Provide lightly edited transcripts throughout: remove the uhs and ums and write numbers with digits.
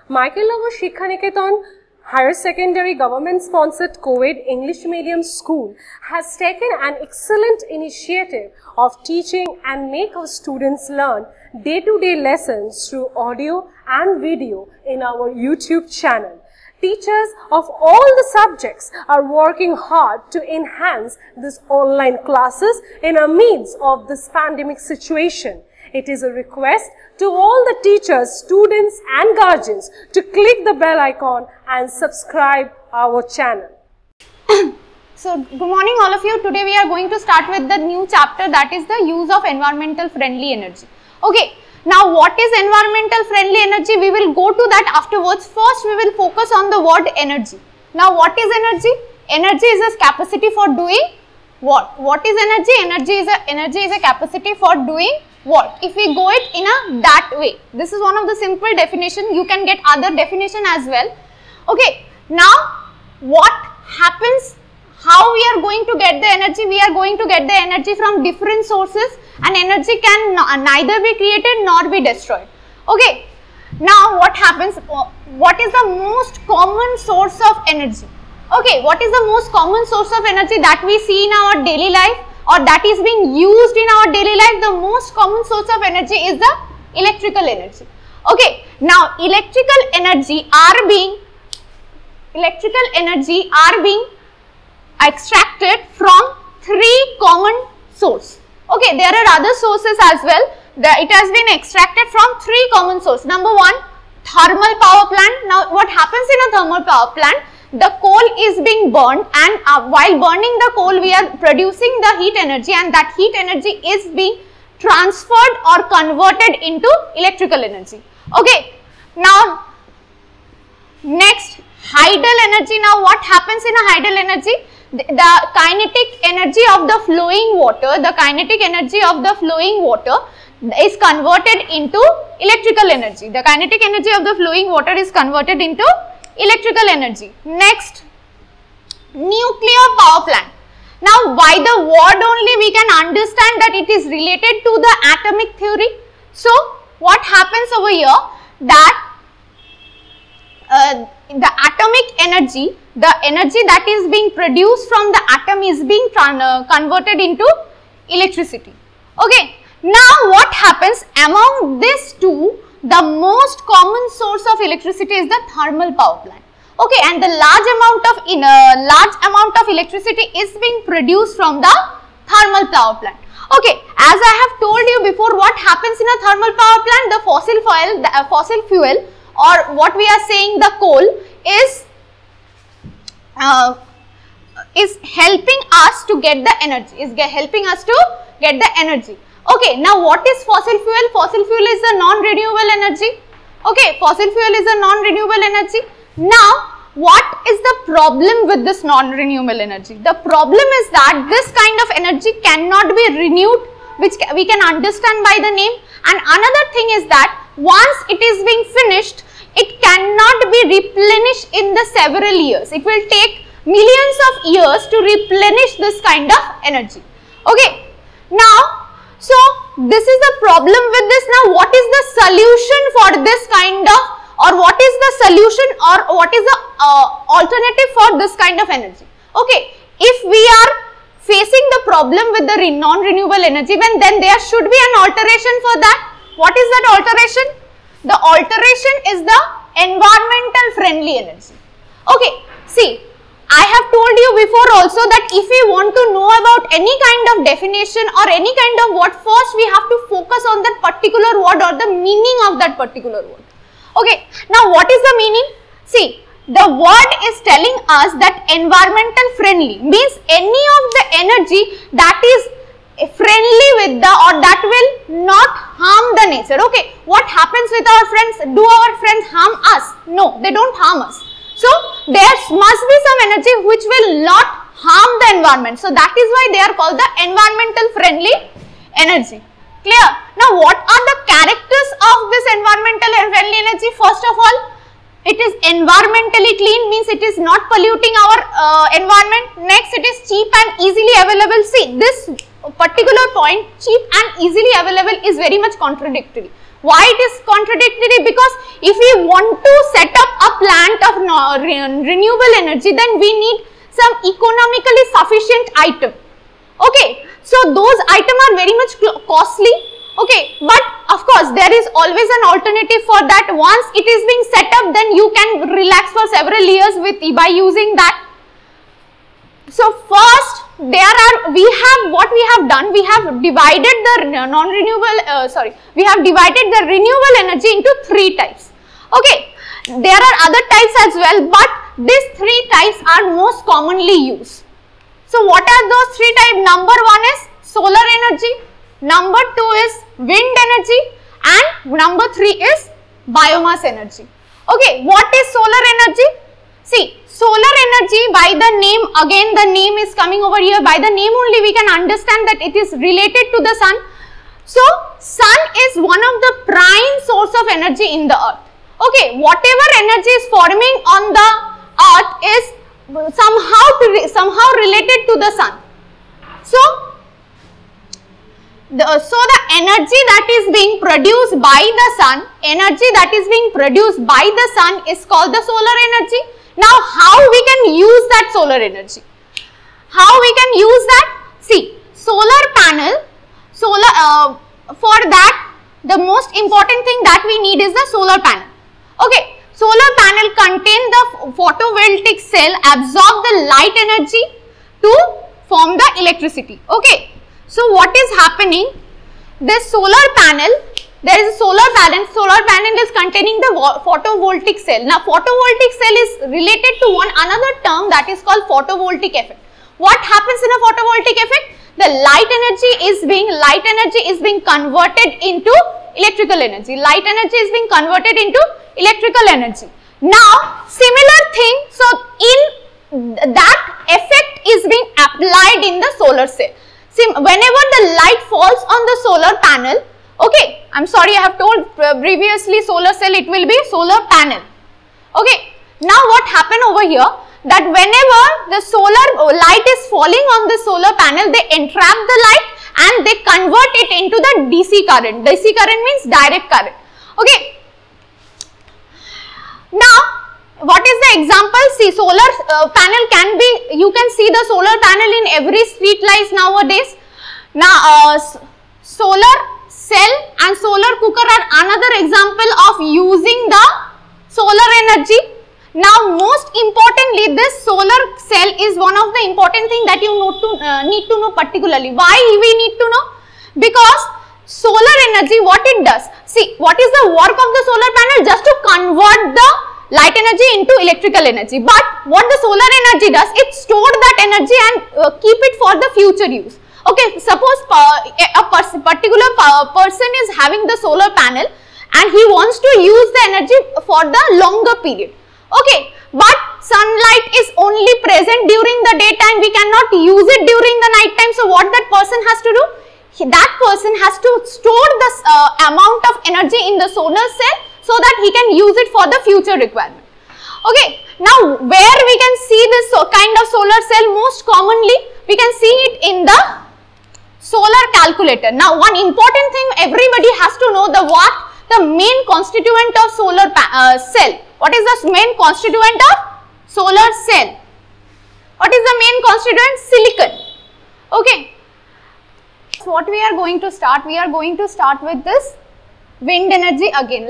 Michael Shikha Niketan Higher Secondary Government-sponsored co-ed English medium school has taken an excellent initiative of teaching and make our students learn day-to-day lessons through audio and video in our YouTube channel. Teachers of all the subjects are working hard to enhance these online classes in the midst of this pandemic situation. It is a request to all the teachers, students and guardians to click the bell icon and subscribe our channel. So, good morning all of you. Today we are going to start with the new chapter, that is the use of environmental friendly energy. Okay, now what is environmental friendly energy? We will go to that afterwards. First we will focus on the word energy. Now what is energy? Energy is a capacity for doing what? What is energy? Energy is a capacity for doing what? If we go it in a that way, this is one of the simple definition. You can get other definition as well. Okay, now what happens? How we are going to get the energy? We are going to get the energy from different sources, and energy can neither be created nor be destroyed. Okay, now what happens? What is the most common source of energy? Okay, what is the most common source of energy that we see in our daily life, or that is being used in our daily life? The most common source of energy is the electrical energy. Okay, now electrical energy are being extracted from three common sources. Okay, there are other sources as well. It has been extracted from three common sources. Number one, thermal power plant. Now what happens in a thermal power plant? The coal is being burned, and while burning the coal we are producing the heat energy, and that heat energy is being transferred or converted into electrical energy. Okay, now next, tidal energy. Now what happens in a tidal energy? The kinetic energy of the flowing water, is converted into electrical energy. The kinetic energy of the flowing water is converted into electrical energy. Next, nuclear power plant. Now by the word only we can understand that it is related to the atomic theory. So what happens over here, that the atomic energy, the energy that is being produced from the atom is being converted into electricity. Okay, now what happens among these two? The most common source of electricity is the thermal power plant. Okay, and the large amount of electricity is being produced from the thermal power plant. Okay, as I have told you before, what happens in a thermal power plant? The fossil fuel, or what we are saying, the coal, is helping us to get the energy. Okay, now what is fossil fuel? Fossil fuel is a non-renewable energy. Okay, fossil fuel is a non-renewable energy. Now, what is the problem with this non-renewable energy? The problem is that this kind of energy cannot be renewed, which we can understand by the name. And another thing is that once it is being finished, it cannot be replenished in the several years. It will take millions of years to replenish this kind of energy. Okay, now, so this is the problem with this. Now what is the solution for this kind of, or what is the solution, or what is the alternative for this kind of energy? Okay, if we are facing the problem with the non-renewable energy, then there should be an alteration for that. What is that alteration? The alteration is the environmental friendly energy. Okay, see, I have told you before also that if we want to know about any kind of definition or any kind of word, first we have to focus on that particular word or the meaning of that particular word. Okay, now what is the meaning? See, the word is telling us that environmental friendly means any of the energy that is friendly with the, or that will not harm the nature. Okay, what happens with our friends? Do our friends harm us? No, they don't harm us. So there must be some energy which will not harm the environment. So that is why they are called the environmental friendly energy. Clear? Now what are the characters of this environmental friendly energy? First of all, it is environmentally clean, means it is not polluting our environment. Next, it is cheap and easily available. See, this particular point, cheap and easily available, is very much contradictory. Why it is contradictory? Because if we want to set up a plant of renewable energy, then we need some economically sufficient item. Okay, so those items are very much costly. Okay, but of course there is always an alternative for that. Once it is being set up, then you can relax for several years by using that. So first, we have divided the renewable energy into 3 types. Okay, there are other types as well, but these 3 types are most commonly used. So what are those 3 types? Number 1 is solar energy, number 2 is wind energy, and number 3 is biomass energy. Okay, what is solar energy? See, solar energy, by the name, again the name is coming over here, by the name only we can understand that it is related to the sun. So, sun is one of the prime source of energy in the earth. Okay, whatever energy is forming on the earth is somehow related to the sun. So the energy that is being produced by the sun, is called the solar energy. Now, how we can use that solar energy? How we can use that? See, solar panel, for that the most important thing that we need is the solar panel. Okay, solar panel contain the photovoltaic cell, absorb the light energy to form the electricity. Okay, so what is happening? This solar panel, there is a solar panel is containing the photovoltaic cell. Now, photovoltaic cell is related to another term that is called photovoltaic effect. What happens in a photovoltaic effect? The light energy is being converted into electrical energy. Now, similar thing, so in that effect is being applied in the solar cell. See, whenever the light falls on the solar panel, okay, I'm sorry, I have told previously solar cell, it will be solar panel. Okay, now what happened over here, that whenever the solar light is falling on the solar panel, they entrap the light and they convert it into the DC current. DC current means direct current. Okay. Now, what is the example? See, solar panel can be, you can see the solar panel in every street lights nowadays. Now, solar cell and solar cooker are another example of using the solar energy. Now, most importantly, this solar cell is one of the important thing that you need to know particularly. Why we need to know? Because solar energy, what it does? See, what is the work of the solar panel? Just to convert the light energy into electrical energy. But what the solar energy does? It stores that energy and keep it for the future use. Okay, suppose a particular person is having the solar panel and he wants to use the energy for the longer period. Okay, but sunlight is only present during the daytime, we cannot use it during the night time. So, what that person has to do? That person has to store the amount of energy in the solar cell so that he can use it for the future requirement. Okay, now where we can see this kind of solar cell most commonly? We can see it in the solar calculator. Now, one important thing everybody has to know, the main constituent of solar cell. What is the main constituent of solar cell? What is the main constituent? Silicon. Okay. So, what we are going to start? We are going to start with this wind energy again.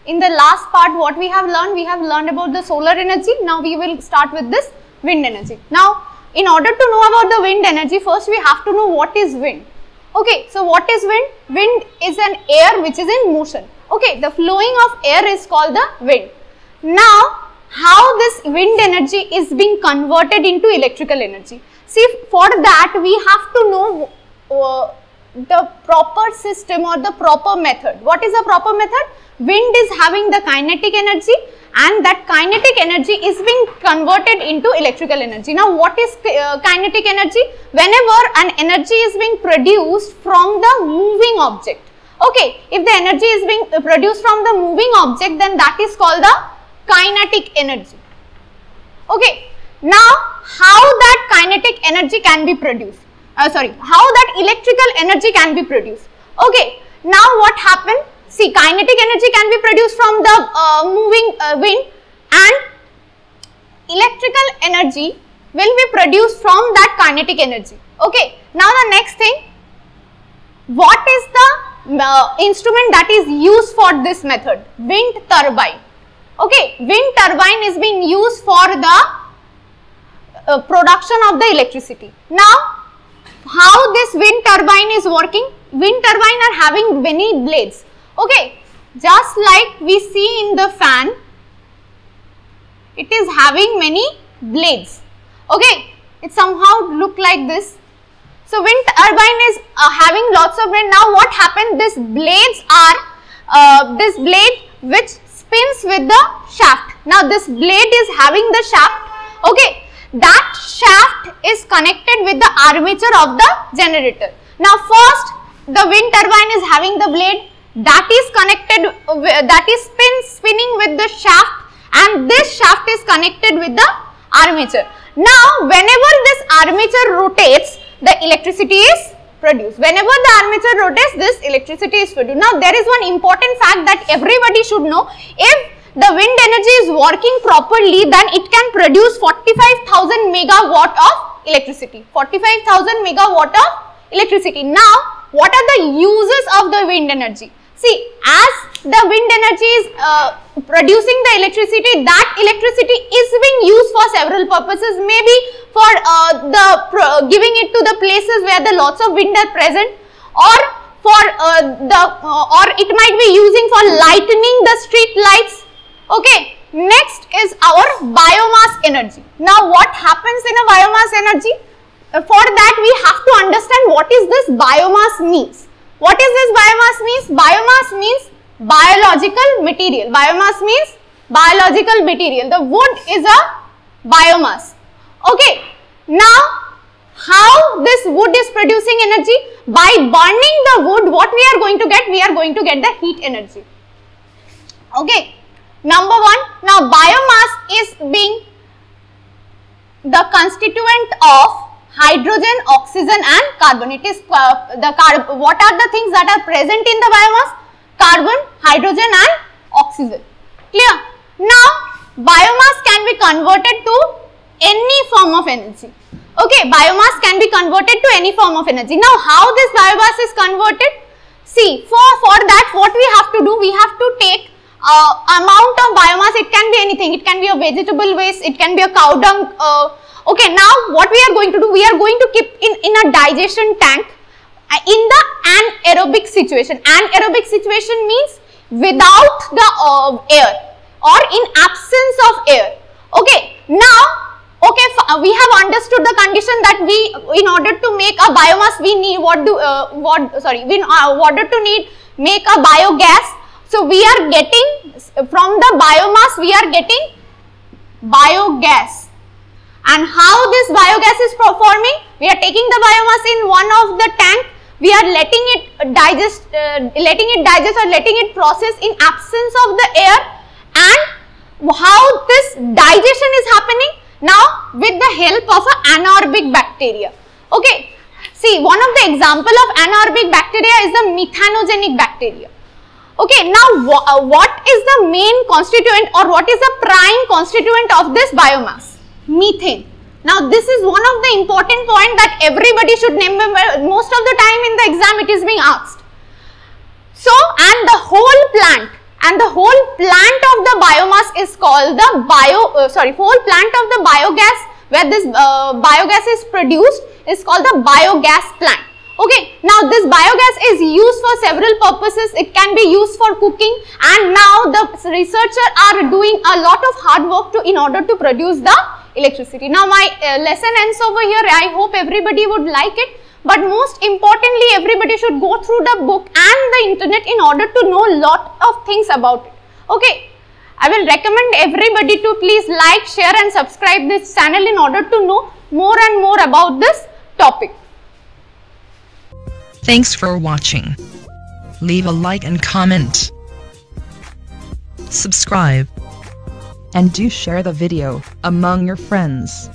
In the last part, what we have learned about the solar energy. Now, we will start with this wind energy. Now, in order to know about the wind energy, first we have to know what is wind. Okay, so what is wind? Wind is an air which is in motion. Okay, the flowing of air is called the wind. Now, how this wind energy is being converted into electrical energy? See, for that we have to know the proper system or the proper method. What is the proper method? Wind is having the kinetic energy and that kinetic energy is being converted into electrical energy. Now, what is kinetic energy? Whenever an energy is being produced from the moving object. Okay, if the energy is being produced from the moving object, then that is called the kinetic energy. Okay, now how that kinetic energy can be produced? How that electrical energy can be produced. Okay, now what happened? See, kinetic energy can be produced from the moving wind, and electrical energy will be produced from that kinetic energy. Okay. Now the next thing, what is the instrument that is used for this method? Wind turbine. Okay, wind turbine is being used for the production of the electricity. Now, how this wind turbine is working? Wind turbine are having many blades. Okay, just like we see in the fan, it is having many blades. Okay, it somehow look like this. So wind turbine is having lots of wind. Now what happened? These blades are this blade which spins with the shaft. Now this blade is having the shaft. Okay, that shaft is connected with the armature of the generator. Now first, the wind turbine is having the blade that is connected, that is spinning with the shaft, and this shaft is connected with the armature. Now whenever this armature rotates, the electricity is produced. Whenever the armature rotates, this electricity is produced. Now there is one important fact that everybody should know. If the wind energy is working properly, then it can produce 45,000 megawatt of electricity. 45,000 megawatt of electricity. Now what are the uses of the wind energy? See, as the wind energy is producing the electricity, that electricity is being used for several purposes. Maybe for giving it to the places where the lots of wind are present, or for or it might be using for lightening the street lights. Okay. Next is our biomass energy. Now what happens in a biomass energy? For that we have to understand what is this biomass means. What is this biomass means? Biomass means biological material. Biomass means biological material. The wood is a biomass. Okay. Now, how this wood is producing energy? By burning the wood, what we are going to get? We are going to get the heat energy. Okay. Number one, now biomass is being the constituent of hydrogen, oxygen and carbon. It is what are the things that are present in the biomass? Carbon, hydrogen and oxygen. Clear? Now, biomass can be converted to any form of energy. Okay, biomass can be converted to any form of energy. Now, how this biomass is converted? See, for that what we have to do? We have to take amount of biomass. It can be anything. It can be a vegetable waste. It can be a cow dung. Okay, now what we are going to do, we are going to keep in a digestion tank in the anaerobic situation. Anaerobic situation means without the air or in absence of air. Okay, now, okay, we have understood the condition that we, in order to make a biomass, we need make a biogas. So we are getting from the biomass, we are getting biogas. And how this biogas is performing? We are taking the biomass in one of the tank. We are letting it digest or letting it process in absence of the air. And how this digestion is happening? Now with the help of an anaerobic bacteria. Okay. See, one of the example of anaerobic bacteria is the methanogenic bacteria. Okay. Now what is the main constituent or what is the prime constituent of this biomass? Methane. Now this is one of the important point that everybody should remember. Most of the time in the exam it is being asked. So, and the whole plant of the biomass is called the whole plant of the biogas where this biogas is produced is called the biogas plant. Okay, now this biogas is used for several purposes. It can be used for cooking, and now the researchers are doing a lot of hard work in order to produce the electricity. Now my lesson ends over here. I hope everybody would like it, but most importantly everybody should go through the book and the internet in order to know a lot of things about it. Okay, I will recommend everybody to please like, share and subscribe this channel in order to know more and more about this topic. Thanks for watching. Leave a like and comment. Subscribe. And do share the video among your friends.